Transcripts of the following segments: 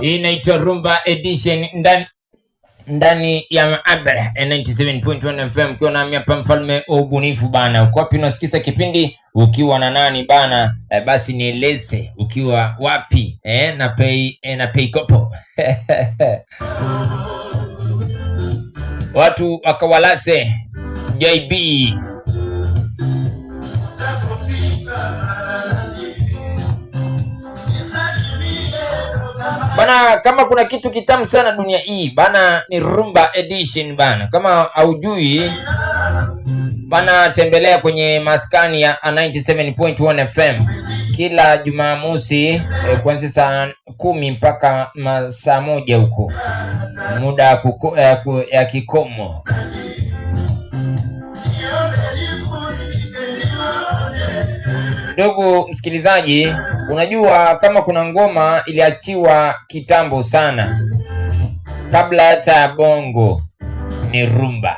Hii inaitwa Rumba Edition ndani ya Maabara 97.1 FM, ukiwa nami hapa mfalme wa ubunifu bana. Uko wapi unasikiza kipindi? Ukiwa na nani bana? Basi nieleze ukiwa wapi na pay kopo watu wakawalase JB bana. Kama kuna kitu kitamu sana dunia hii bana, ni Rumba Edition bana. Kama haujui bana, tembelea kwenye maskani ya 97.1 FM kila Jumamosi kuanzia saa 10 mpaka saa 1 huko, muda ya kikomo. Ndugu msikilizaji, unajua kama kuna ngoma iliachiwa kitambo sana kabla hata ya bongo, ni rumba.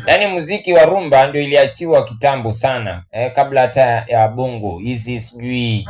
Yaani muziki wa rumba ndio iliachiwa kitambo sana kabla hata ya bongo. Hizi sijui